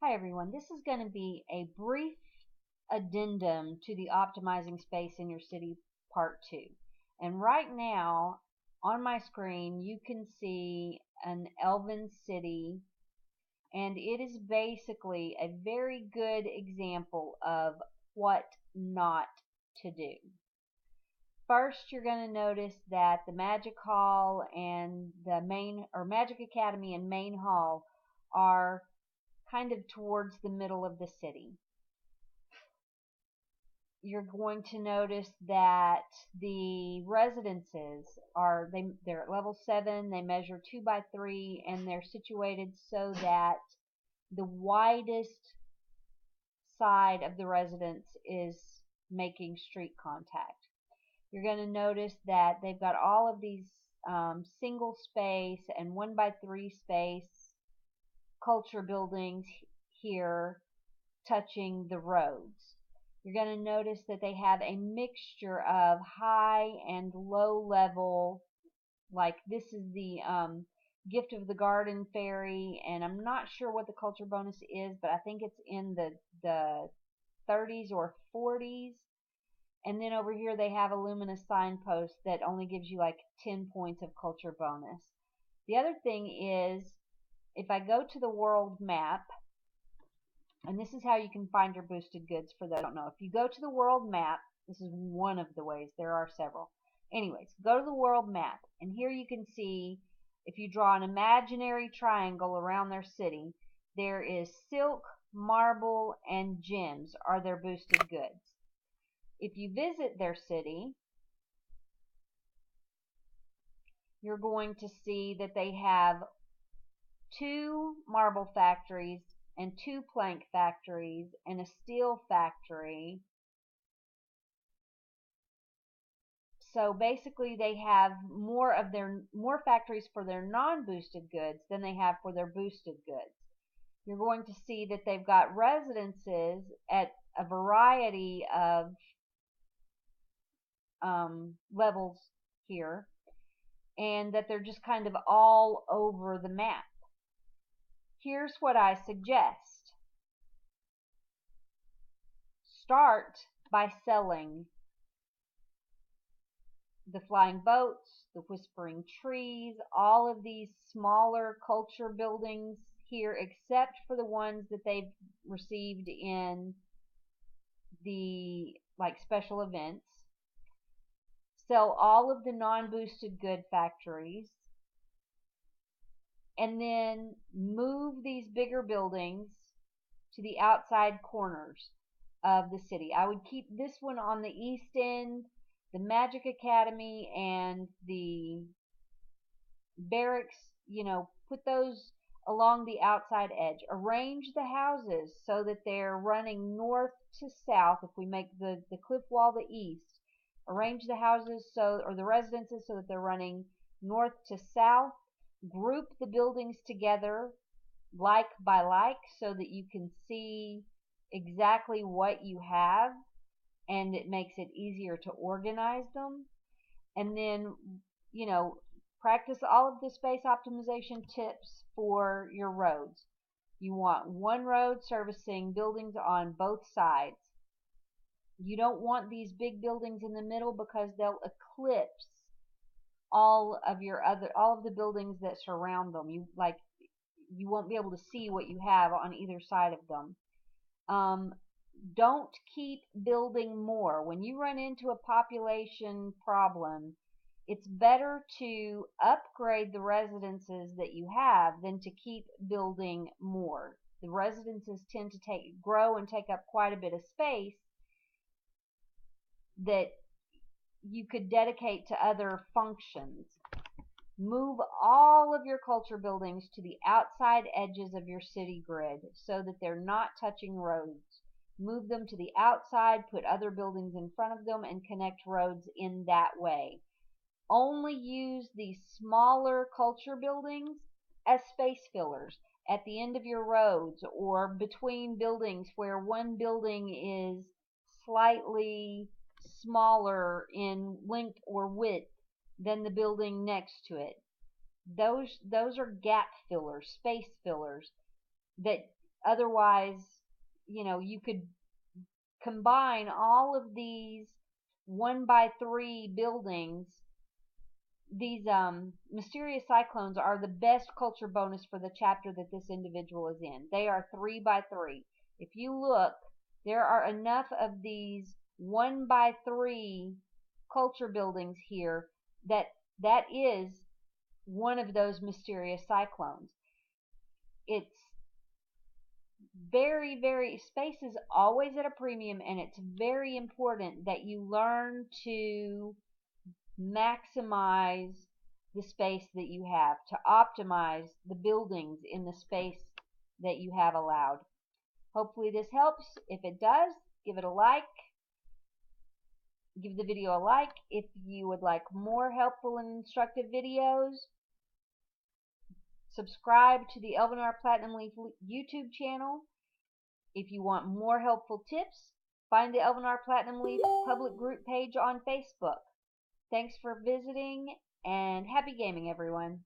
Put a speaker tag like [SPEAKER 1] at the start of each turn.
[SPEAKER 1] Hi everyone, this is going to be a brief addendum to the Optimizing Space in Your City Part 2. And right now on my screen you can see an elven city, and it is basically a very good example of what not to do. First, you're going to notice that the Magic Hall and the Magic Academy and Main Hall are kind of towards the middle of the city. You're going to notice that the residences they're at level 7, they measure 2 by 3, and they're situated so that the widest side of the residence is making street contact. You're going to notice that they've got all of these single space and 1 by 3 space culture buildings here touching the roads. You're going to notice that they have a mixture of high and low level, like this is the Gift of the Garden Fairy, and I'm not sure what the culture bonus is, but I think it's in the 30s or 40s. And then over here they have a luminous signpost that only gives you like 10 points of culture bonus. The other thing is, if I go to the world map, and this is how you can find your boosted goods for those who don't know. If you go to the world map, this is one of the ways, there are several. Anyways, go to the world map, and here you can see, if you draw an imaginary triangle around their city, there is silk, marble, and gems are their boosted goods. If you visit their city, you're going to see that they have 2 marble factories and 2 plank factories and a steel factory. So basically they have more factories for their non-boosted goods than they have for their boosted goods. You're going to see that they've got residences at a variety of levels here, and that they're just kind of all over the map. Here's what I suggest. Start by selling the flying boats, the whispering trees, all of these smaller culture buildings here, except for the ones that they've received in the special events. Sell all of the non-boosted good factories, and then move these bigger buildings to the outside corners of the city. I would keep this one on the east end, the Magic Academy and the barracks, put those along the outside edge. Arrange the houses so that they're running north to south. If we make the cliff wall the east, arrange the houses or the residences so that they're running north to south. Group the buildings together like by like so that you can see exactly what you have, and it makes it easier to organize them. And then, practice all of the space optimization tips for your roads. You want one road servicing buildings on both sides. You don't want these big buildings in the middle because they'll eclipse all of the buildings that surround them. You won't be able to see what you have on either side of them. Don't keep building more. When you run into a population problem, it's better to upgrade the residences that you have than to keep building more. The residences tend to grow and take up quite a bit of space that you could dedicate to other functions. Move all of your culture buildings to the outside edges of your city grid so that they're not touching roads. Move them to the outside, put other buildings in front of them, and connect roads in that way. Only use these smaller culture buildings as space fillers at the end of your roads or between buildings where one building is slightly smaller in length or width than the building next to it. Those are gap fillers, space fillers that Otherwise, you could combine all of these 1 by 3 buildings. These mysterious cyclones are the best culture bonus for the chapter that this individual is in. They are 3 by 3. If you look, there are enough of these 1 by 3 culture buildings here that is one of those mysterious cyclones. It's very, very, space is always at a premium, and it's very important that you learn to maximize the space that you have, to optimize the buildings in the space that you have allowed. Hopefully this helps. If it does, give it a like. Give the video a like. If you would like more helpful and instructive videos, subscribe to the Elvenar Platinum Leaf YouTube channel. If you want more helpful tips, find the Elvenar Platinum Leaf public group page on Facebook. Thanks for visiting, and happy gaming, everyone.